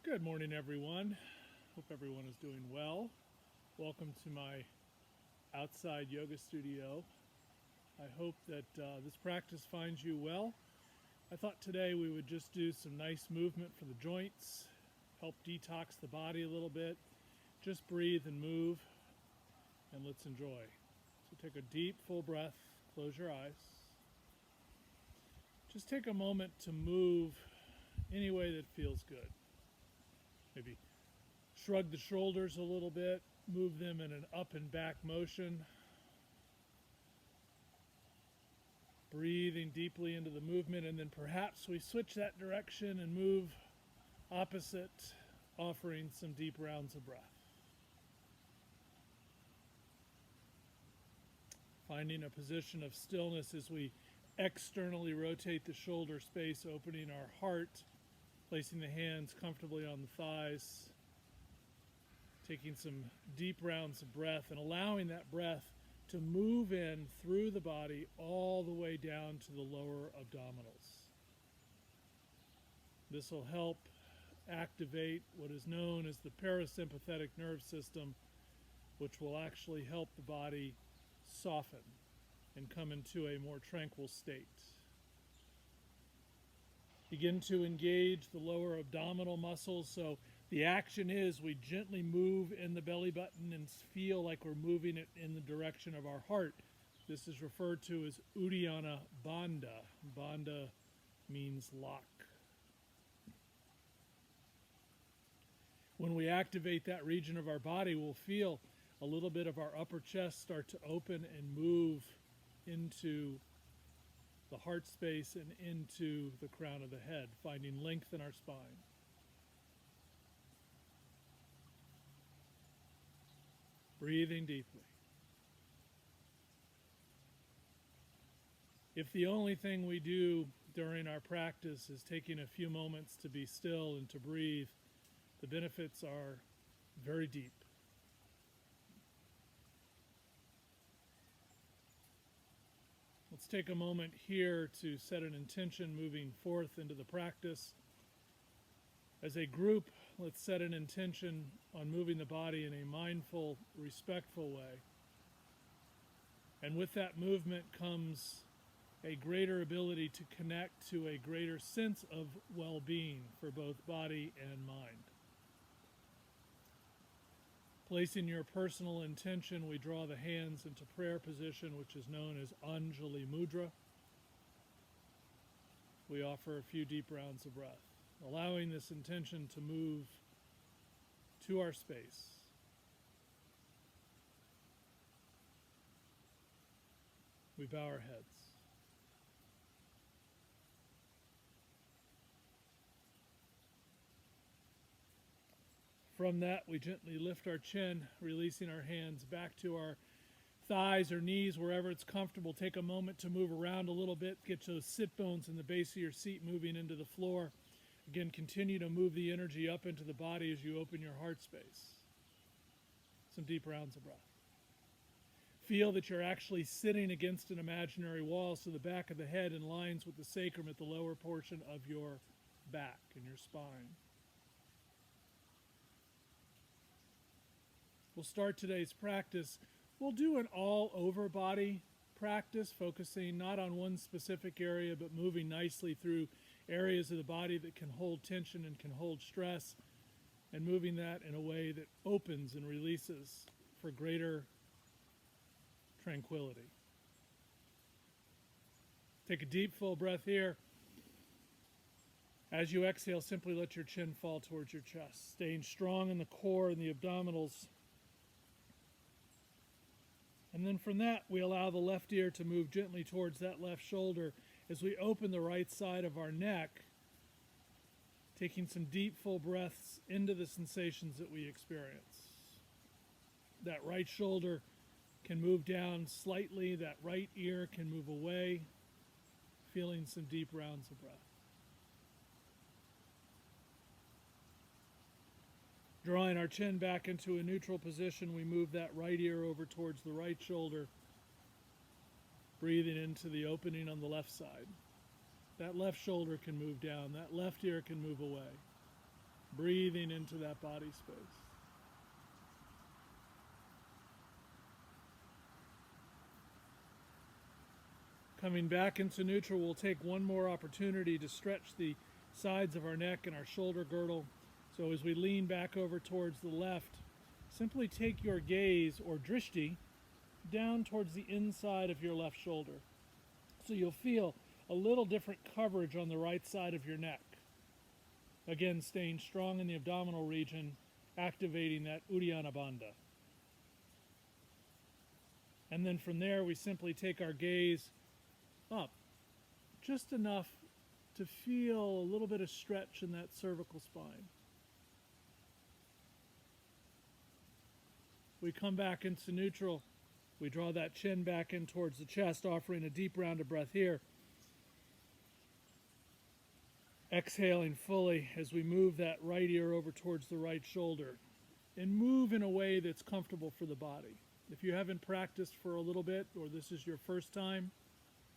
Good morning, everyone. Hope everyone is doing well. Welcome to my outside yoga studio. I hope that this practice finds you well. I thought today we would just do some nice movement for the joints, help detox the body a little bit. Just breathe and move, and let's enjoy. So take a deep, full breath, close your eyes. Just take a moment to move any way that feels good. Maybe shrug the shoulders a little bit, move them in an up and back motion. Breathing deeply into the movement, and then perhaps we switch that direction and move opposite, offering some deep rounds of breath. Finding a position of stillness as we externally rotate the shoulder space, opening our heart, placing the hands comfortably on the thighs, taking some deep rounds of breath and allowing that breath to move in through the body all the way down to the lower abdominals. This will help activate what is known as the parasympathetic nerve system, which will actually help the body soften and come into a more tranquil state. Begin to engage the lower abdominal muscles. So the action is we gently move in the belly button and feel like we're moving it in the direction of our heart. This is referred to as Uddiyana Bandha. Bandha means lock. When we activate that region of our body, we'll feel a little bit of our upper chest start to open and move into the heart space and into the crown of the head, finding length in our spine. Breathing deeply. If the only thing we do during our practice is taking a few moments to be still and to breathe, the benefits are very deep. Let's take a moment here to set an intention moving forth into the practice. As a group, let's set an intention on moving the body in a mindful, respectful way. And with that movement comes a greater ability to connect to a greater sense of well-being for both body and mind. Placing your personal intention, we draw the hands into prayer position, which is known as Anjali Mudra. We offer a few deep rounds of breath, allowing this intention to move to our space. We bow our heads. From that, we gently lift our chin, releasing our hands back to our thighs or knees, wherever it's comfortable. Take a moment to move around a little bit. Get those sit bones in the base of your seat moving into the floor. Again, continue to move the energy up into the body as you open your heart space. Some deep rounds of breath. Feel that you're actually sitting against an imaginary wall, so the back of the head aligns with the sacrum at the lower portion of your back and your spine. We'll start today's practice. We'll do an all-over body practice, focusing not on one specific area, but moving nicely through areas of the body that can hold tension and can hold stress, and moving that in a way that opens and releases for greater tranquility. Take a deep, full breath here. As you exhale, simply let your chin fall towards your chest, staying strong in the core and the abdominals. And then from that, we allow the left ear to move gently towards that left shoulder as we open the right side of our neck, taking some deep, full breaths into the sensations that we experience. That right shoulder can move down slightly, that right ear can move away, feeling some deep rounds of breath. Drawing our chin back into a neutral position, we move that right ear over towards the right shoulder, breathing into the opening on the left side. That left shoulder can move down, that left ear can move away. breathing into that body space. Coming back into neutral, we'll take one more opportunity to stretch the sides of our neck and our shoulder girdle. So as we lean back over towards the left, simply take your gaze, or drishti, down towards the inside of your left shoulder. So you'll feel a little different coverage on the right side of your neck. Again, staying strong in the abdominal region, activating that Uddiyana Bandha. And then from there, we simply take our gaze up, just enough to feel a little bit of stretch in that cervical spine. We come back into neutral. We draw that chin back in towards the chest, offering a deep round of breath here. Exhaling fully as we move that right ear over towards the right shoulder, and move in a way that's comfortable for the body. If you haven't practiced for a little bit, or this is your first time,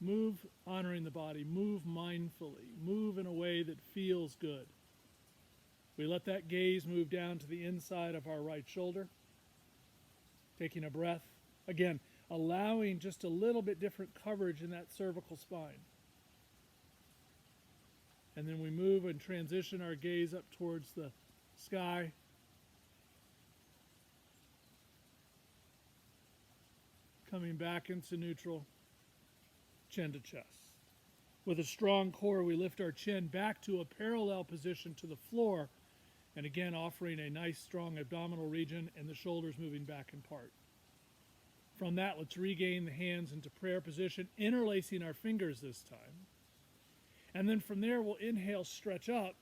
move honoring the body, move mindfully, move in a way that feels good. We let that gaze move down to the inside of our right shoulder, taking a breath. Again, allowing just a little bit different coverage in that cervical spine. And then we move and transition our gaze up towards the sky. Coming back into neutral, chin to chest. With a strong core, we lift our chin back to a parallel position to the floor, and again offering a nice strong abdominal region and the shoulders moving back in part. From that, let's regain the hands into prayer position, interlacing our fingers this time. And then from there, we'll inhale, stretch up,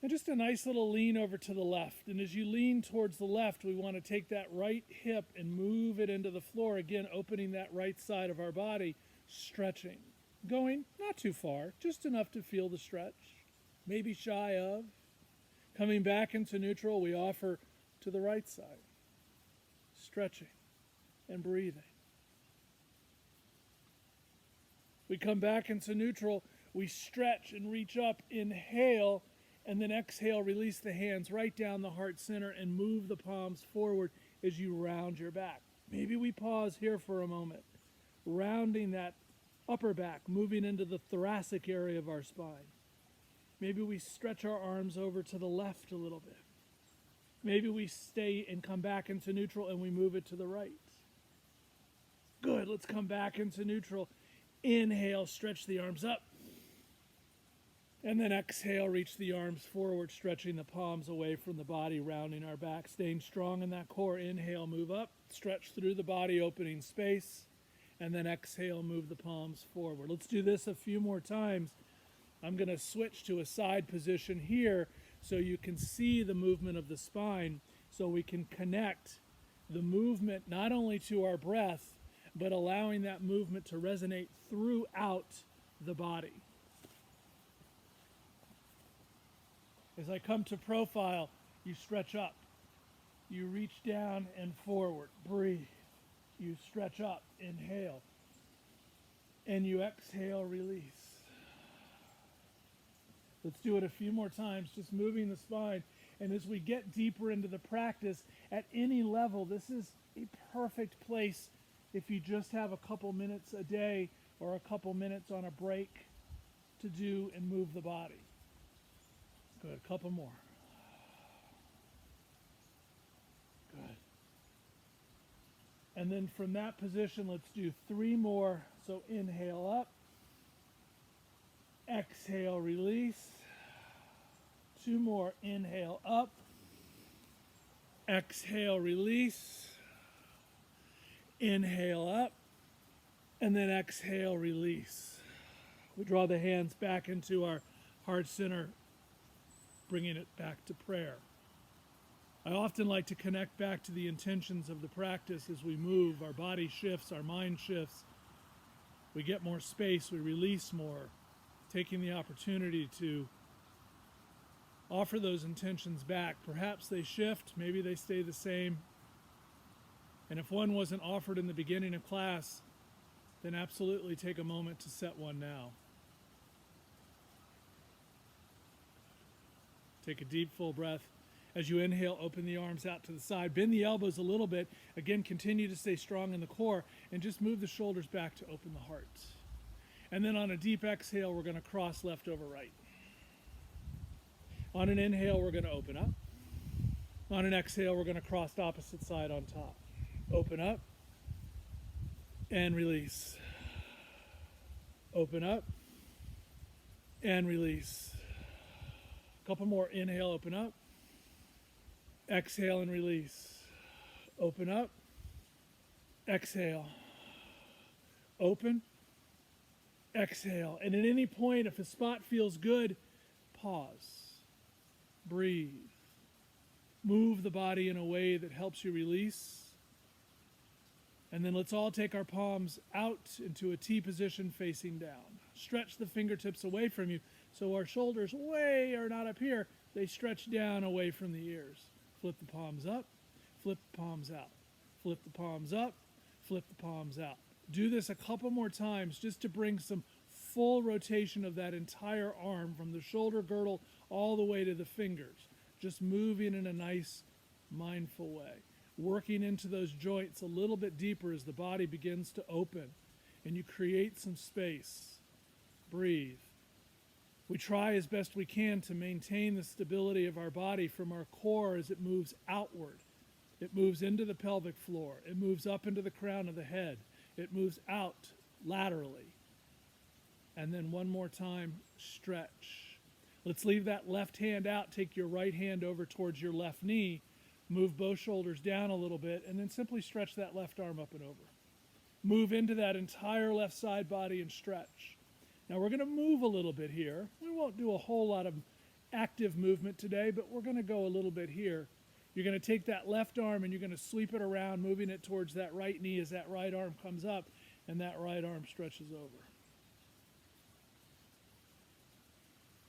and just a nice little lean over to the left. And as you lean towards the left, we want to take that right hip and move it into the floor, again opening that right side of our body, stretching. Going not too far, just enough to feel the stretch, maybe shy of. Coming back into neutral, we offer to the right side, stretching and breathing. We come back into neutral, we stretch and reach up, inhale, and then exhale, release the hands right down the heart center and move the palms forward as you round your back. Maybe we pause here for a moment, rounding that upper back, moving into the thoracic area of our spine. Maybe we stretch our arms over to the left a little bit. Maybe we stay and come back into neutral and we move it to the right. Good, let's come back into neutral. Inhale, stretch the arms up. And then exhale, reach the arms forward, stretching the palms away from the body, rounding our back, staying strong in that core. Inhale, move up, stretch through the body, opening space. And then exhale, move the palms forward. Let's do this a few more times. I'm going to switch to a side position here so you can see the movement of the spine, so we can connect the movement not only to our breath, but allowing that movement to resonate throughout the body. As I come to profile, you stretch up. You reach down and forward. Breathe. You stretch up. Inhale. And you exhale, release. Let's do it a few more times, just moving the spine. And as we get deeper into the practice, at any level, this is a perfect place if you just have a couple minutes a day or a couple minutes on a break to do and move the body. Good, a couple more. Good. And then from that position, let's do 3 more. So inhale up. Exhale, release. 2 more. Inhale up. Exhale, release. Inhale up. And then exhale, release. We draw the hands back into our heart center, bringing it back to prayer. I often like to connect back to the intentions of the practice as we move. Our body shifts, our mind shifts. We get more space, we release more, taking the opportunity to offer those intentions back. Perhaps they shift, maybe they stay the same. And if one wasn't offered in the beginning of class, then absolutely take a moment to set one now. Take a deep, full breath. As you inhale, open the arms out to the side. Bend the elbows a little bit. Again, continue to stay strong in the core, and just move the shoulders back to open the heart. And then on a deep exhale, we're going to cross left over right. On an inhale, we're going to open up. On an exhale, we're going to cross the opposite side on top. Open up and release. Open up and release. A couple more. Inhale, open up. Exhale and release. Open up. Exhale. Open. Exhale. And at any point, if a spot feels good, pause. Breathe. Move the body in a way that helps you release. And then let's all take our palms out into a T position facing down. Stretch the fingertips away from you so our shoulders way are not up here. They stretch down away from the ears. Flip the palms up, flip the palms out. Flip the palms up, flip the palms out. Do this a couple more times just to bring some full rotation of that entire arm from the shoulder girdle all the way to the fingers. Just moving in a nice, mindful way. Working into those joints a little bit deeper as the body begins to open and you create some space. Breathe. We try as best we can to maintain the stability of our body from our core as it moves outward. It moves into the pelvic floor. It moves up into the crown of the head. It moves out laterally. And then one more time, stretch. Let's leave that left hand out. Take your right hand over towards your left knee. Move both shoulders down a little bit, and then simply stretch that left arm up and over. Move into that entire left side body and stretch. Now we're going to move a little bit here. We won't do a whole lot of active movement today, but we're going to go a little bit here. You're going to take that left arm and you're going to sweep it around, moving it towards that right knee as that right arm comes up and that right arm stretches over.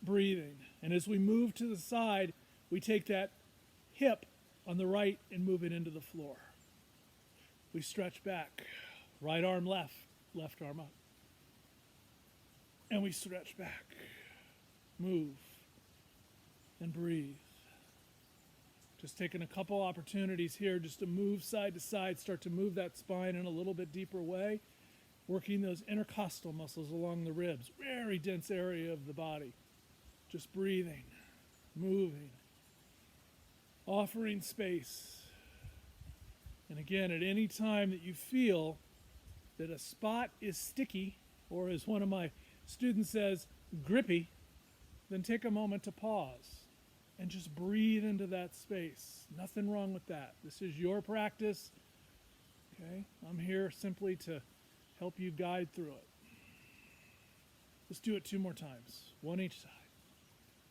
Breathing. And as we move to the side, we take that hip on the right and move it into the floor. We stretch back. Right arm left, left arm up. And we stretch back. Move. And breathe. Just taking a couple opportunities here just to move side to side, start to move that spine in a little bit deeper way, working those intercostal muscles along the ribs, very dense area of the body. Just breathing, moving, offering space. And again, at any time that you feel that a spot is sticky, or as one of my students says, grippy, then take a moment to pause and just breathe into that space. Nothing wrong with that. This is your practice. Okay? I'm here simply to help you guide through it. Let's do it 2 more times, one each side.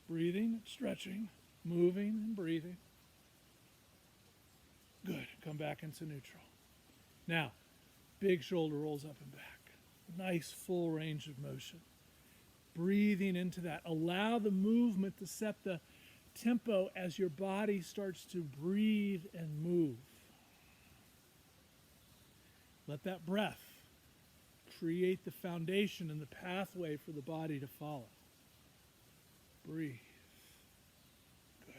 Breathing, stretching, moving, and breathing. Good. Come back into neutral. Now, big shoulder rolls up and back. Nice full range of motion. Breathing into that. Allow the movement to set the tempo as your body starts to breathe and move. Let that breath create the foundation and the pathway for the body to follow. Breathe. Good.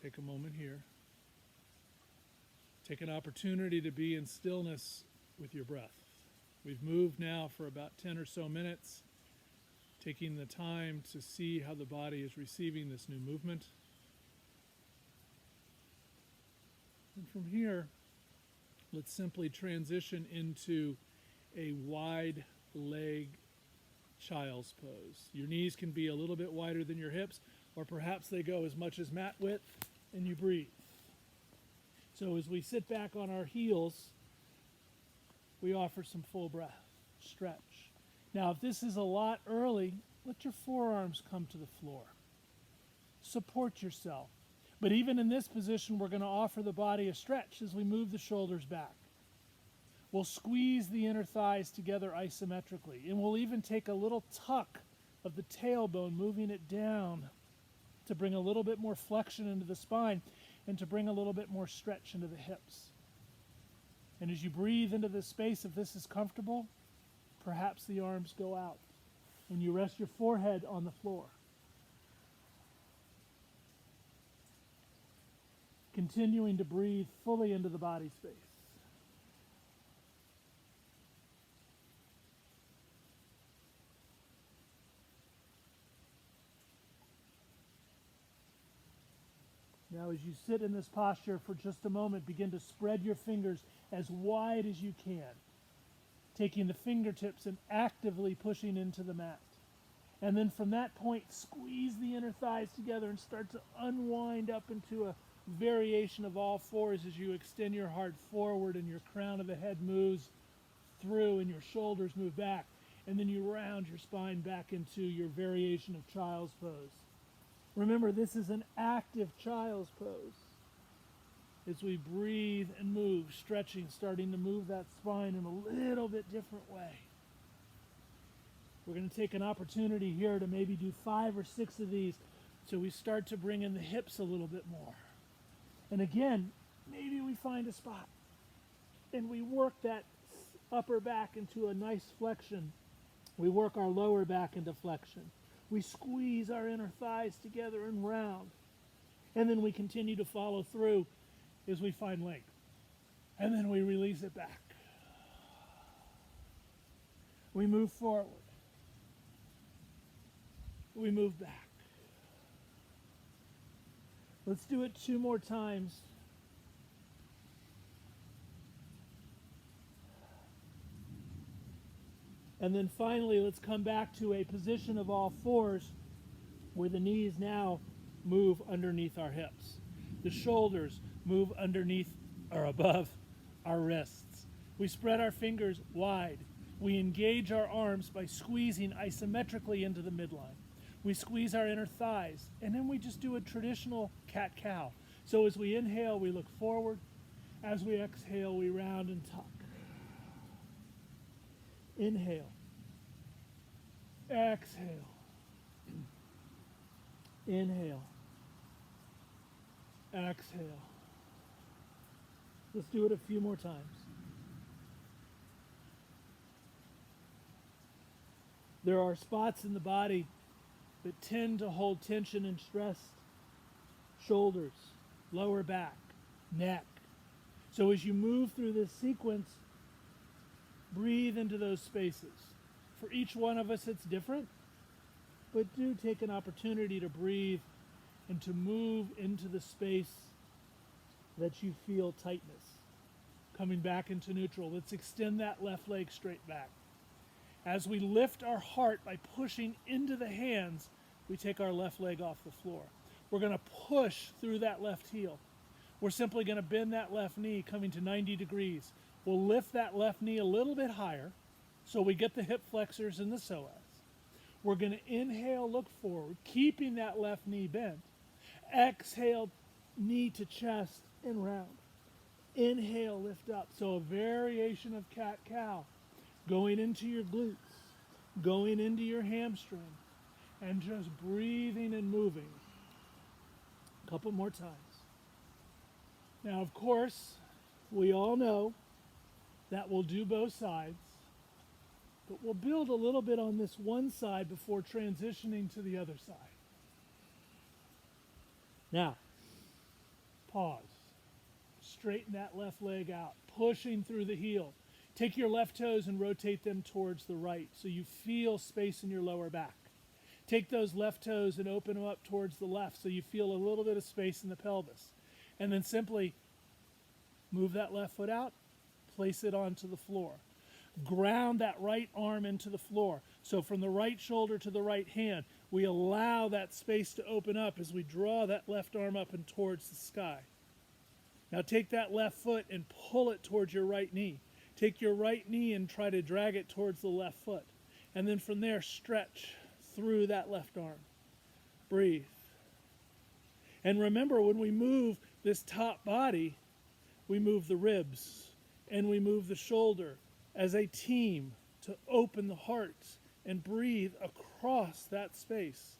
Take a moment here. Take an opportunity to be in stillness with your breath. We've moved now for about 10 or so minutes, taking the time to see how the body is receiving this new movement. And from here, let's simply transition into a wide leg child's pose. Your knees can be a little bit wider than your hips, or perhaps they go as much as mat width, and you breathe. So as we sit back on our heels, we offer some full breath, stretch. Now, if this is a lot early, let your forearms come to the floor. Support yourself. But even in this position, we're going to offer the body a stretch as we move the shoulders back. We'll squeeze the inner thighs together isometrically, and we'll even take a little tuck of the tailbone, moving it down to bring a little bit more flexion into the spine and to bring a little bit more stretch into the hips. And as you breathe into this space, if this is comfortable, perhaps the arms go out and you rest your forehead on the floor. continuing to breathe fully into the body space. Now, as you sit in this posture for just a moment, begin to spread your fingers as wide as you can, taking the fingertips and actively pushing into the mat. And then from that point, squeeze the inner thighs together and start to unwind up into a variation of all fours as you extend your heart forward and your crown of the head moves through and your shoulders move back. And then you round your spine back into your variation of child's pose. Remember, this is an active child's pose. As we breathe and move, stretching, starting to move that spine in a little bit different way. We're going to take an opportunity here to maybe do 5 or 6 of these so we start to bring in the hips a little bit more. And again, maybe we find a spot and we work that upper back into a nice flexion. We work our lower back into flexion. We squeeze our inner thighs together and round. And then we continue to follow through as we find length. And then we release it back. We move forward. We move back. Let's do it 2 more times. And then finally, let's come back to a position of all fours where the knees now move underneath our hips. The shoulders move underneath or above our wrists. We spread our fingers wide. We engage our arms by squeezing isometrically into the midline. We squeeze our inner thighs, and then we just do a traditional cat-cow. So as we inhale, we look forward. As we exhale, we round and tuck. Inhale. Exhale. Inhale. Exhale. Let's do it a few more times. There are spots in the body that tend to hold tension and stress. Shoulders, lower back, neck. So as you move through this sequence, breathe into those spaces. For each one of us, it's different, but do take an opportunity to breathe and to move into the space that you feel tightness. Coming back into neutral. Let's extend that left leg straight back. As we lift our heart by pushing into the hands, we take our left leg off the floor. We're going to push through that left heel. We're simply going to bend that left knee, coming to 90 degrees. We'll lift that left knee a little bit higher so we get the hip flexors and the psoas. We're going to inhale, look forward, keeping that left knee bent. Exhale, knee to chest and round. Inhale, lift up. So a variation of cat-cow, going into your glutes, going into your hamstring, and just breathing and moving. A couple more times. Now, of course, we all know that we'll do both sides, but we'll build a little bit on this one side before transitioning to the other side. Now, pause. Straighten that left leg out, pushing through the heel. Take your left toes and rotate them towards the right so you feel space in your lower back. Take those left toes and open them up towards the left so you feel a little bit of space in the pelvis. And then simply move that left foot out, place it onto the floor. Ground that right arm into the floor. So from the right shoulder to the right hand, we allow that space to open up as we draw that left arm up and towards the sky. Now take that left foot and pull it towards your right knee. Take your right knee and try to drag it towards the left foot. And then from there, stretch through that left arm. Breathe. And remember, when we move this top body, we move the ribs and we move the shoulder as a team to open the heart and breathe across that space,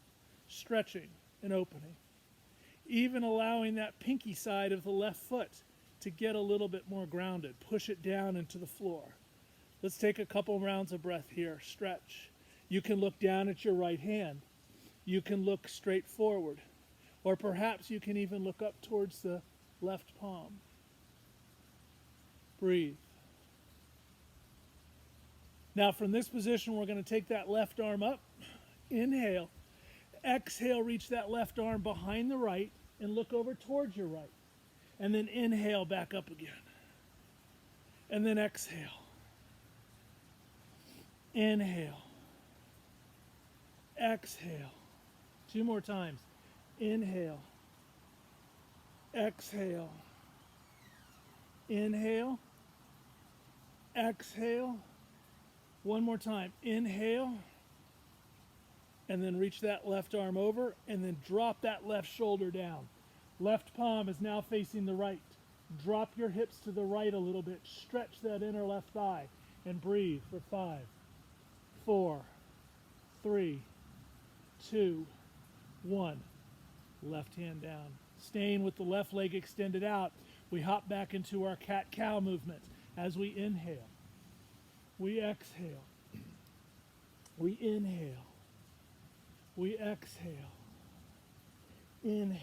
stretching and opening. Even allowing that pinky side of the left foot to get a little bit more grounded. Push it down into the floor. Let's take a couple rounds of breath here. Stretch. You can look down at your right hand. You can look straight forward. Or perhaps you can even look up towards the left palm. Breathe. Now from this position, we're going to take that left arm up. Inhale. Exhale, reach that left arm behind the right and look over towards your right. And then inhale back up again. And then exhale. Inhale. Exhale. 2 more times. Inhale. Exhale. Inhale. Exhale. 1 more time. Inhale. And then reach that left arm over and then drop that left shoulder down. Left palm is now facing the right. Drop your hips to the right a little bit. Stretch that inner left thigh and breathe for 5, 4, 3, 2, 1. Left hand down. Staying with the left leg extended out, we hop back into our cat-cow movement. As we inhale, we exhale, we inhale, we exhale, inhale.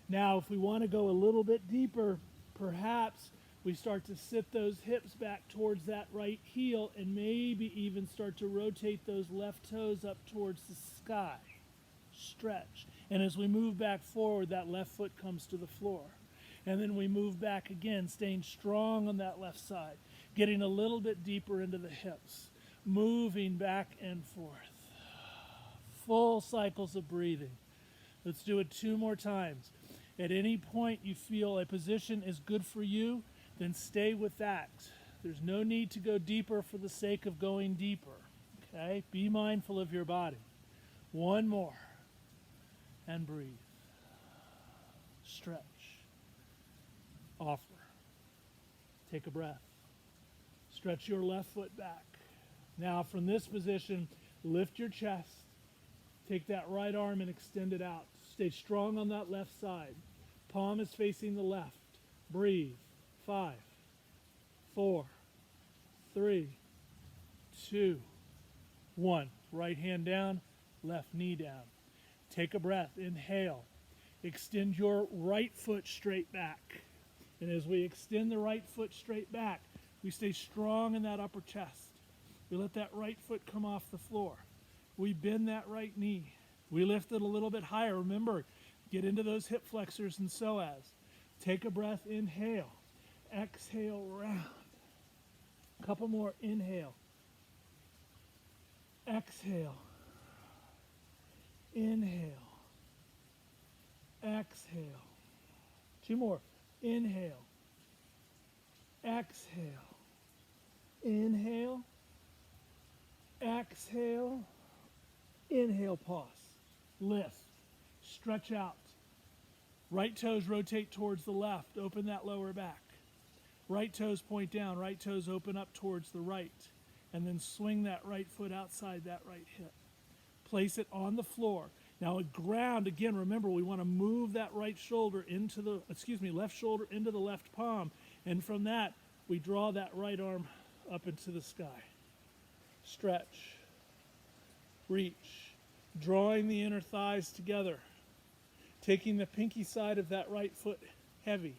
Now, if we want to go a little bit deeper, perhaps we start to sit those hips back towards that right heel and maybe even start to rotate those left toes up towards the sky. Stretch. And as we move back forward, that left foot comes to the floor. And then we move back again, staying strong on that left side, getting a little bit deeper into the hips, moving back and forth. Full cycles of breathing. Let's do it 2 more times. At any point you feel a position is good for you, then stay with that. There's no need to go deeper for the sake of going deeper. Okay? Be mindful of your body. 1 more. And breathe. Stretch. Offer. Take a breath. Stretch your left foot back. Now from this position, lift your chest. Take that right arm and extend it out. Stay strong on that left side. Palm is facing the left. Breathe. 5, 4, 3, 2, 1. Right hand down, left knee down. Take a breath. Inhale. Extend your right foot straight back. And as we extend the right foot straight back, we stay strong in that upper chest. We let that right foot come off the floor. We bend that right knee. We lift it a little bit higher. Remember, get into those hip flexors and psoas. Take a breath. Inhale. Exhale, round. A couple more. Inhale. Exhale. Inhale. Exhale. 2 more. Inhale. Exhale. Inhale. Exhale. Inhale, pause. Lift. Stretch out. Right toes rotate towards the left. Open that lower back. Right toes point down. Right toes open up towards the right. And then swing that right foot outside that right hip. Place it on the floor. Now at ground, again, remember, we want to move that right shoulder into the, left shoulder into the left palm. And from that, we draw that right arm up into the sky. Stretch. Reach. Drawing the inner thighs together. Taking the pinky side of that right foot heavy.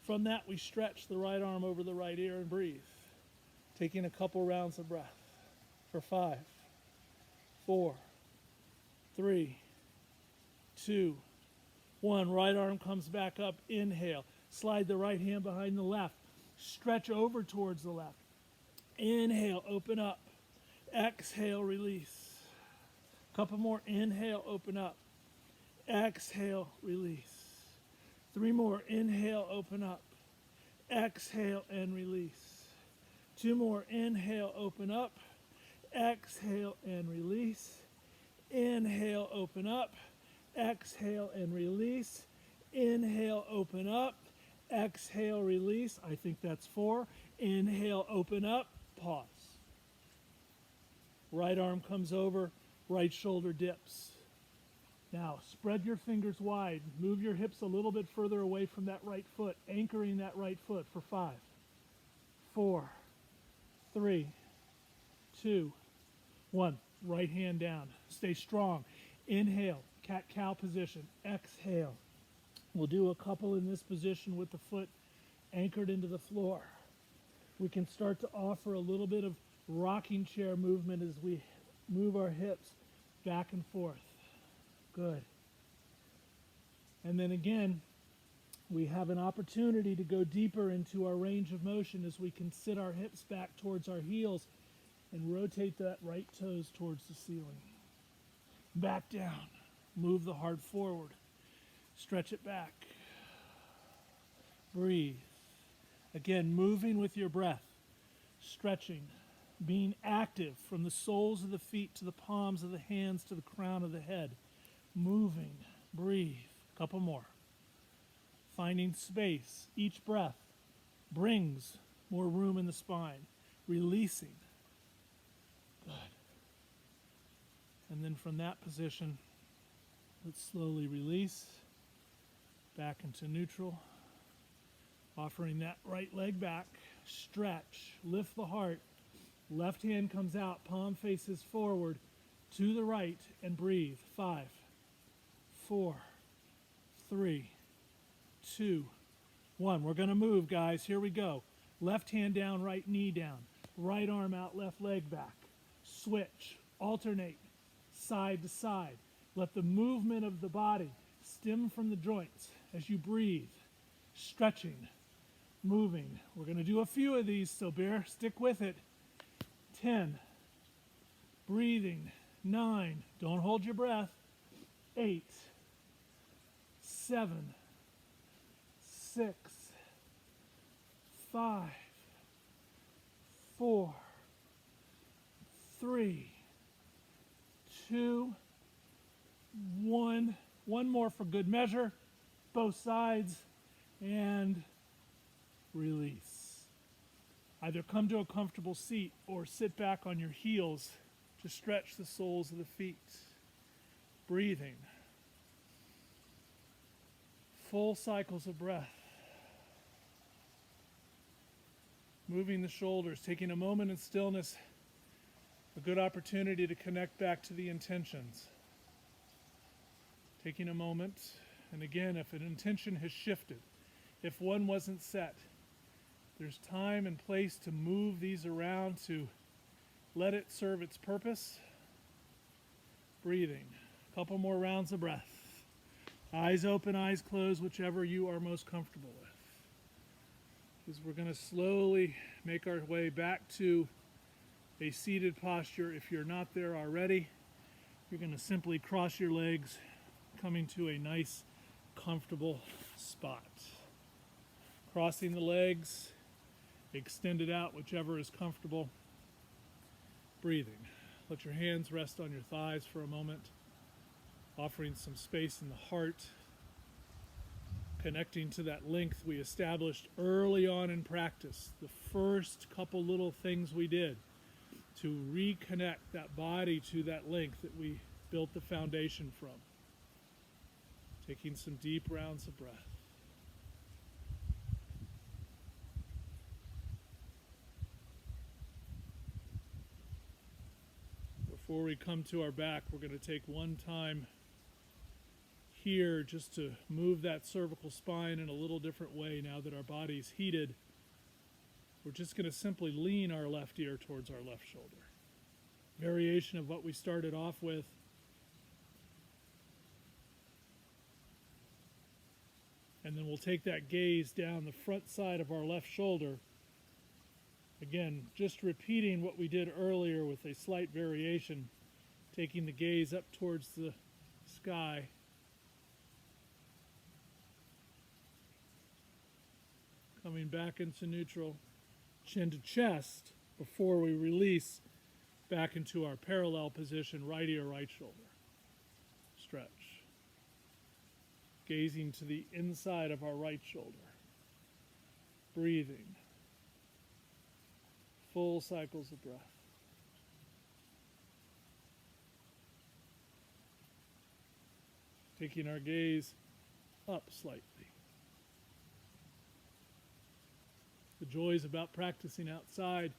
From that, we stretch the right arm over the right ear and breathe. Taking a couple rounds of breath. For 5, 4, 3, 2, 1. Right arm comes back up. Inhale. Slide the right hand behind the left. Stretch over towards the left. Inhale, open up. Exhale, release. Couple more. Inhale, open up. Exhale, release. 3 more. Inhale, open up. Exhale and release. 2 more. Inhale, open up. Exhale and release. Inhale, open up. Exhale and release. Inhale, open up. Exhale, release. I think that's 4. Inhale, open up. Pause. Right arm comes over. Right shoulder dips. Now, spread your fingers wide. Move your hips a little bit further away from that right foot, anchoring that right foot for 5, 4, 3, 2, 1. Right hand down. Stay strong. Inhale, cat-cow position. Exhale. We'll do a couple in this position with the foot anchored into the floor. We can start to offer a little bit of rocking chair movement as we move our hips back and forth. Good. And then again, we have an opportunity to go deeper into our range of motion as we can sit our hips back towards our heels and rotate that right toes towards the ceiling. Back down. Move the heart forward. Stretch it back. Breathe. Again, moving with your breath. Stretching. Being active from the soles of the feet to the palms of the hands to the crown of the head. Moving. Breathe. Couple more. Finding space. Each breath brings more room in the spine. Releasing. Good. And then from that position, let's slowly release back into neutral. Offering that right leg back. Stretch. Lift the heart. Left hand comes out. Palm faces forward to the right and breathe. 5, 4, 3, 2, 1. We're going to move, guys. Here we go. Left hand down, right knee down. Right arm out, left leg back. Switch. Alternate. Side to side. Let the movement of the body stem from the joints as you breathe. Stretching. Moving. We're going to do a few of these, so stick with it. 10. Breathing. 9. Don't hold your breath. 8. 7. 6. 5. 4. 3. 2. 1. One more for good measure. Both sides. And release. Either come to a comfortable seat or sit back on your heels to stretch the soles of the feet. Breathing. Full cycles of breath. Moving the shoulders, taking a moment in stillness, a good opportunity to connect back to the intentions. Taking a moment, and again, if an intention has shifted, if one wasn't set, there's time and place to move these around to let it serve its purpose. Breathing. A couple more rounds of breath. Eyes open, eyes closed, whichever you are most comfortable with. Because we're going to slowly make our way back to a seated posture. If you're not there already, you're going to simply cross your legs, coming to a nice, comfortable spot. Crossing the legs, extend it out, whichever is comfortable. Breathing. Let your hands rest on your thighs for a moment, offering some space in the heart, connecting to that length we established early on in practice. The first couple little things we did to reconnect that body to that length that we built the foundation from. Taking some deep rounds of breath. Before we come to our back, we're going to take one time here just to move that cervical spine in a little different way now that our body's heated. We're just going to simply lean our left ear towards our left shoulder. Variation of what we started off with. And then we'll take that gaze down the front side of our left shoulder. Again, just repeating what we did earlier with a slight variation, taking the gaze up towards the sky. Coming back into neutral, chin to chest, before we release back into our parallel position, right ear, right shoulder. Stretch. Gazing to the inside of our right shoulder. Breathing. Full cycles of breath. Taking our gaze up slightly. The joys about practicing outside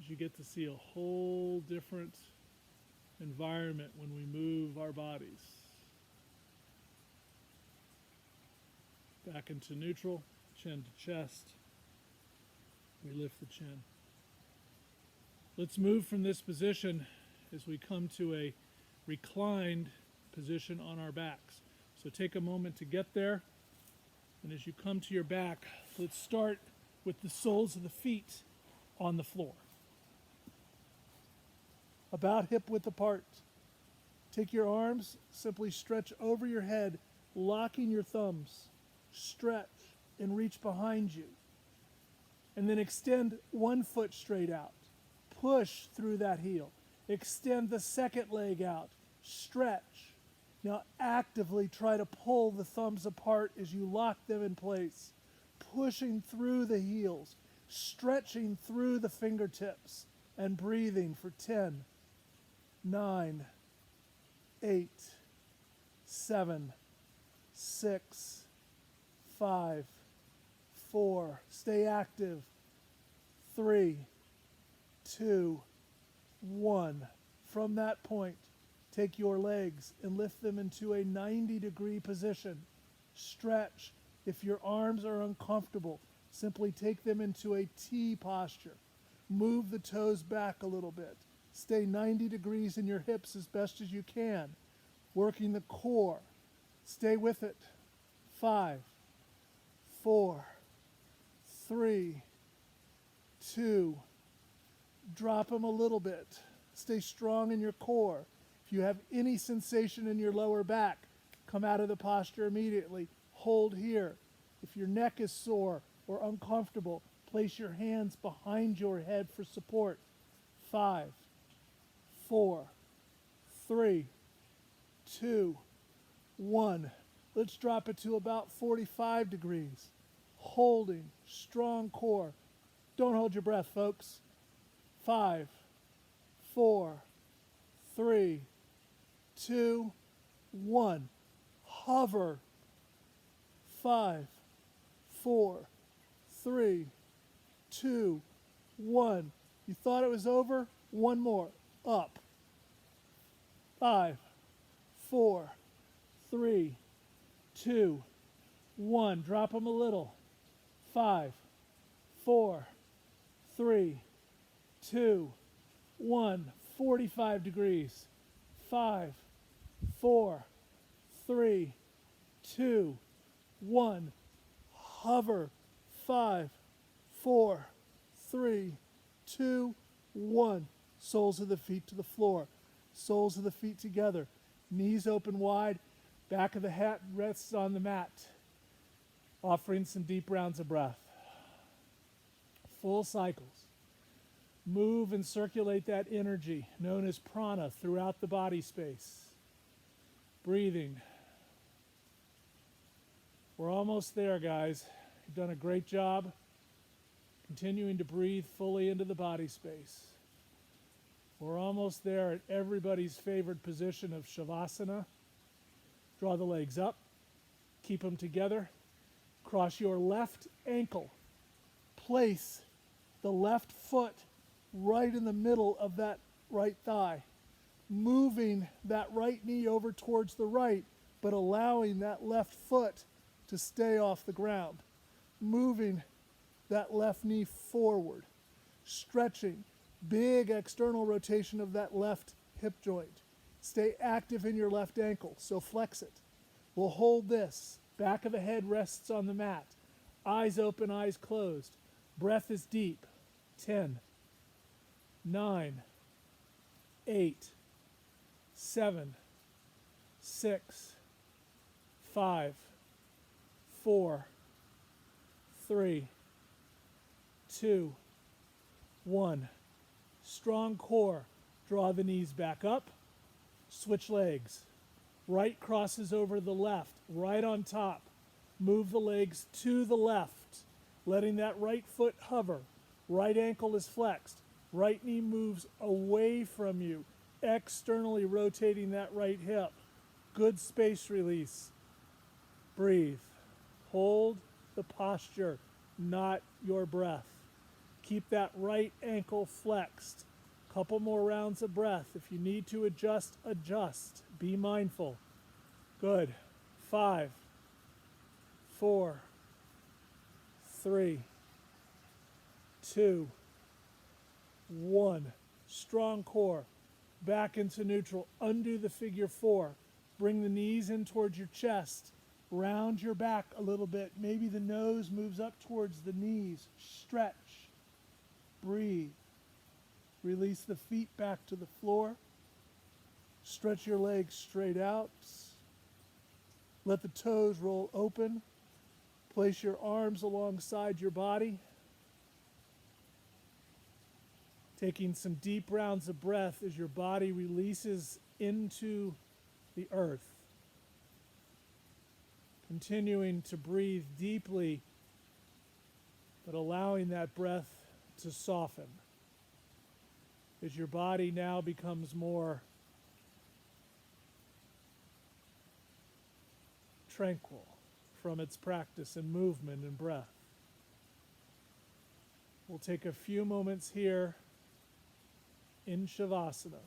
is you get to see a whole different environment when we move our bodies. Back into neutral, chin to chest. We lift the chin. Let's move from this position as we come to a reclined position on our backs. So take a moment to get there. And as you come to your back, let's start with the soles of the feet on the floor. About hip width apart. Take your arms, simply stretch over your head, locking your thumbs. Stretch and reach behind you. And then extend one foot straight out. Push through that heel. Extend the second leg out. Stretch. Now actively try to pull the thumbs apart as you lock them in place. Pushing through the heels. Stretching through the fingertips. And breathing for 10, 9, 8, 7, 6, 5, 4. Stay active. 3, 2, 1. From that point, take your legs and lift them into a 90-degree position. Stretch. If your arms are uncomfortable, simply take them into a T posture. Move the toes back a little bit. Stay 90 degrees in your hips as best as you can. Working the core. Stay with it. 5, 4, 3, 2. Drop them a little bit. Stay strong in your core. If you have any sensation in your lower back, come out of the posture immediately. Hold here. If your neck is sore or uncomfortable, place your hands behind your head for support. 5, 4, 3, 2, 1. Let's drop it to about 45 degrees. Holding, strong core. Don't hold your breath, folks. 5, 4, 3, 2, 1. Hover. 5, 4, 3, 2, 1. You thought it was over? One more. Up. 5, 4, 3, 2, 1. Drop them a little. 5, 4, 3, 2, 1. 45 degrees. 5, 4, 3, 2, 1. Hover. 5, 4, 3, 2, 1. Soles of the feet to the floor. Soles of the feet together. Knees open wide. Back of the hat rests on the mat. Offering some deep rounds of breath. Full cycles. Move and circulate that energy, known as prana, throughout the body space. Breathing. We're almost there, guys. You've done a great job. Continuing to breathe fully into the body space. We're almost there at everybody's favorite position of Shavasana. Draw the legs up. Keep them together. Cross your left ankle. Place the left foot right in the middle of that right thigh. Moving that right knee over towards the right, but allowing that left foot to stay off the ground. Moving that left knee forward. Stretching. Big external rotation of that left hip joint. Stay active in your left ankle, so flex it. We'll hold this. Back of the head rests on the mat. Eyes open, eyes closed. Breath is deep. 10, 9, 8, 7, 6, 5, 4, 3, 2, 1. Strong core. Draw the knees back up. Switch legs. Right crosses over the left, right on top. Move the legs to the left, letting that right foot hover. Right ankle is flexed. Right knee moves away from you, externally rotating that right hip. Good space release. Breathe. Hold the posture, not your breath. Keep that right ankle flexed. Couple more rounds of breath. If you need to adjust, adjust. Be mindful. Good. 5, 4, 3, 2, 1. Strong core. Back into neutral. Undo the figure 4. Bring the knees in towards your chest. Round your back a little bit. Maybe the nose moves up towards the knees. Stretch. Breathe. Release the feet back to the floor. Stretch your legs straight out. Let the toes roll open. Place your arms alongside your body. Taking some deep rounds of breath as your body releases into the earth. Continuing to breathe deeply, but allowing that breath to soften as your body now becomes more tranquil from its practice and movement and breath. We'll take a few moments here in Shavasana.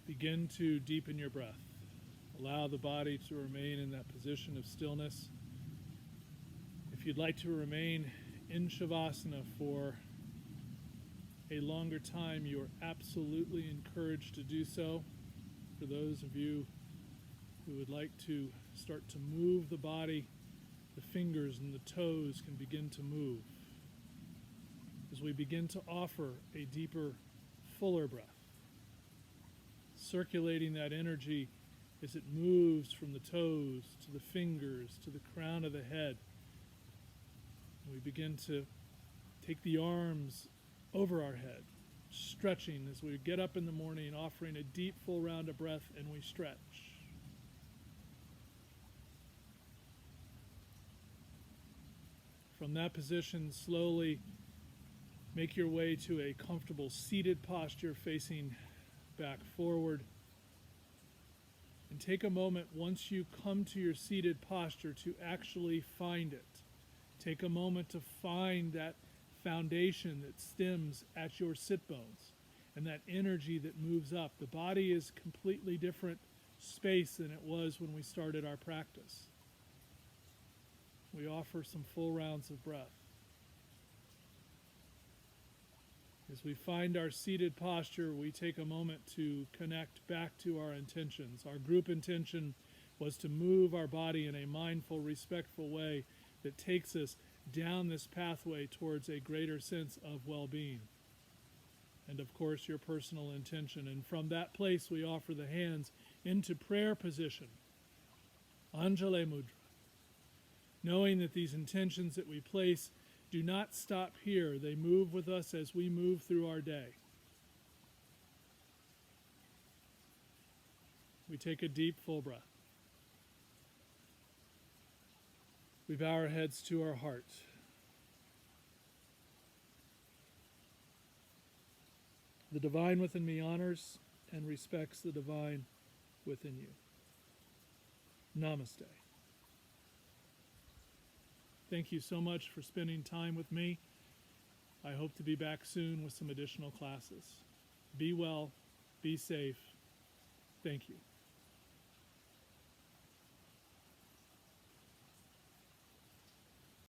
Begin to deepen your breath. Allow the body to remain in that position of stillness. If you'd like to remain in Shavasana for a longer time, you are absolutely encouraged to do so. For those of you who would like to start to move the body, the fingers and the toes can begin to move as we begin to offer a deeper, fuller breath, circulating that energy as it moves from the toes to the fingers to the crown of the head. We begin to take the arms over our head, stretching as we get up in the morning, offering a deep, full round of breath, and we stretch. From that position, slowly make your way to a comfortable seated posture facing back forward. And take a moment once you come to your seated posture to actually find it. Take a moment to find that foundation that stems at your sit bones and that energy that moves up. The body is a completely different space than it was when we started our practice. We offer some full rounds of breath. As we find our seated posture, we take a moment to connect back to our intentions. Our group intention was to move our body in a mindful, respectful way that takes us down this pathway towards a greater sense of well-being. And of course, your personal intention. And from that place, we offer the hands into prayer position, Anjali Mudra, knowing that these intentions that we place do not stop here. They move with us as we move through our day. We take a deep, full breath. We bow our heads to our heart. The divine within me honors and respects the divine within you. Namaste. Thank you so much for spending time with me. I hope to be back soon with some additional classes. Be well, be safe. Thank you.